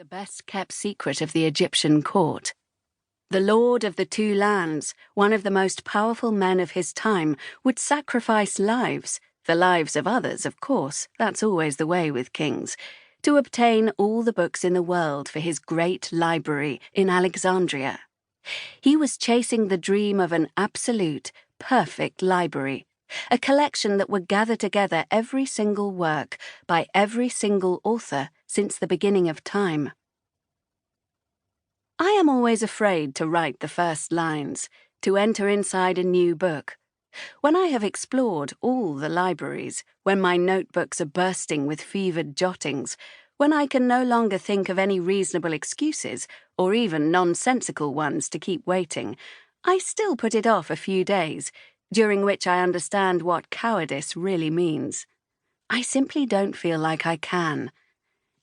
best-kept secret of the Egyptian court. The lord of the two lands, one of the most powerful men of his time, would sacrifice lives, the lives of others, of course, that's always the way with kings, to obtain all the books in the world for his great library in Alexandria. He was chasing the dream of an absolute, perfect library, a collection that would gather together every single work by every single author since the beginning of time. I am always afraid to write the first lines, to enter inside a new book. When I have explored all the libraries, when my notebooks are bursting with fevered jottings, when I can no longer think of any reasonable excuses, or even nonsensical ones to keep waiting, I still put it off a few days, during which I understand what cowardice really means. I simply don't feel like I can.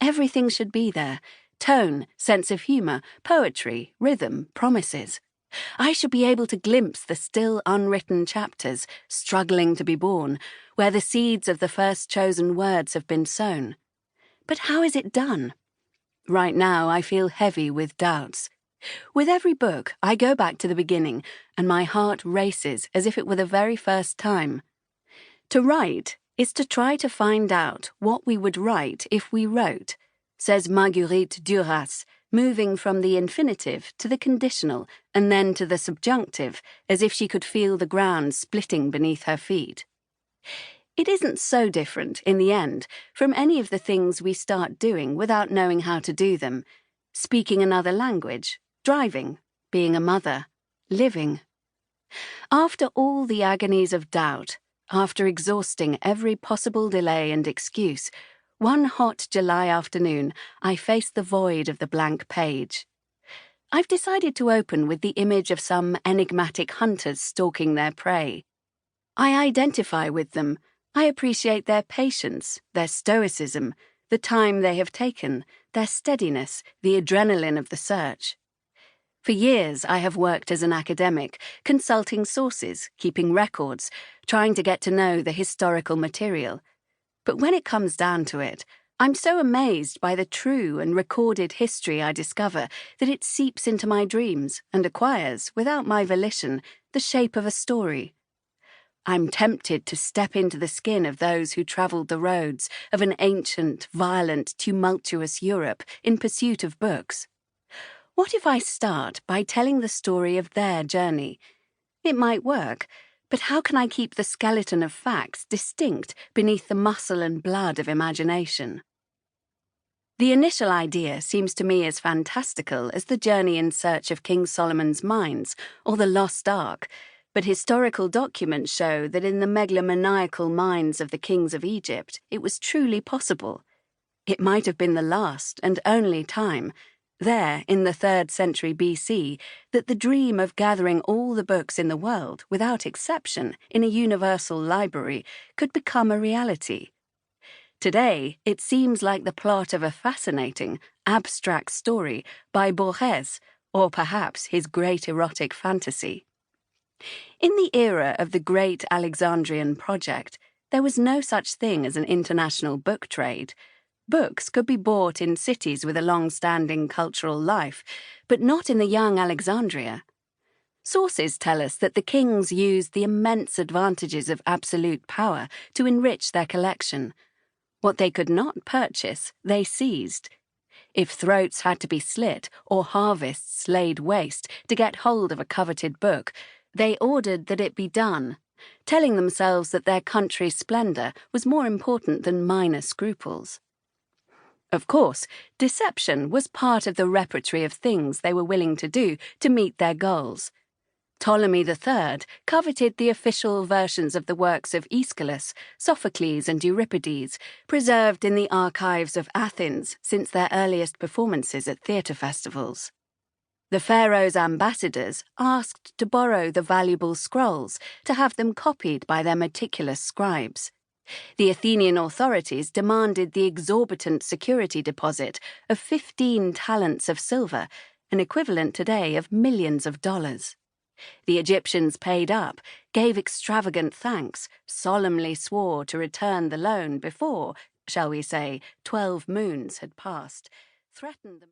Everything should be there: tone, sense of humour, poetry, rhythm, promises. I should be able to glimpse the still unwritten chapters, struggling to be born, where the seeds of the first chosen words have been sown. But how is it done? Right now I feel heavy with doubts. With every book, I go back to the beginning, and my heart races as if it were the very first time. To write is to try to find out what we would write if we wrote, says Marguerite Duras, moving from the infinitive to the conditional and then to the subjunctive, as if she could feel the ground splitting beneath her feet. It isn't so different, in the end, from any of the things we start doing without knowing how to do them: speaking another language, driving, being a mother, living. After all the agonies of doubt, after exhausting every possible delay and excuse, one hot July afternoon, I faced the void of the blank page. I've decided to open with the image of some enigmatic hunters stalking their prey. I identify with them. I appreciate their patience, their stoicism, the time they have taken, their steadiness, the adrenaline of the search. For years, I have worked as an academic, consulting sources, keeping records, trying to get to know the historical material. But when it comes down to it, I'm so amazed by the true and recorded history I discover that it seeps into my dreams and acquires, without my volition, the shape of a story. I'm tempted to step into the skin of those who travelled the roads of an ancient, violent, tumultuous Europe in pursuit of books. What if I start by telling the story of their journey? It might work, but how can I keep the skeleton of facts distinct beneath the muscle and blood of imagination? The initial idea seems to me as fantastical as the journey in search of King Solomon's mines or the Lost Ark, but historical documents show that in the megalomaniacal minds of the kings of Egypt it was truly possible. It might have been the last and only time, there in the 3rd century BC, that the dream of gathering all the books in the world, without exception, in a universal library could become a reality. Today, it seems like the plot of a fascinating, abstract story by Borges, or perhaps his great erotic fantasy. In the era of the Great Alexandrian Project, there was no such thing as an international book trade. Books could be bought in cities with a long-standing cultural life, but not in the young Alexandria. Sources tell us that the kings used the immense advantages of absolute power to enrich their collection. What they could not purchase, they seized. If throats had to be slit or harvests laid waste to get hold of a coveted book, they ordered that it be done, telling themselves that their country's splendour was more important than minor scruples. Of course, deception was part of the repertory of things they were willing to do to meet their goals. Ptolemy III coveted the official versions of the works of Aeschylus, Sophocles, and Euripides, preserved in the archives of Athens since their earliest performances at theatre festivals. The Pharaohs' ambassadors asked to borrow the valuable scrolls to have them copied by their meticulous scribes. The Athenian authorities demanded the exorbitant security deposit of 15 talents of silver, an equivalent today of millions of dollars. The Egyptians paid up, gave extravagant thanks, solemnly swore to return the loan before, shall we say, 12 moons had passed, threatened them.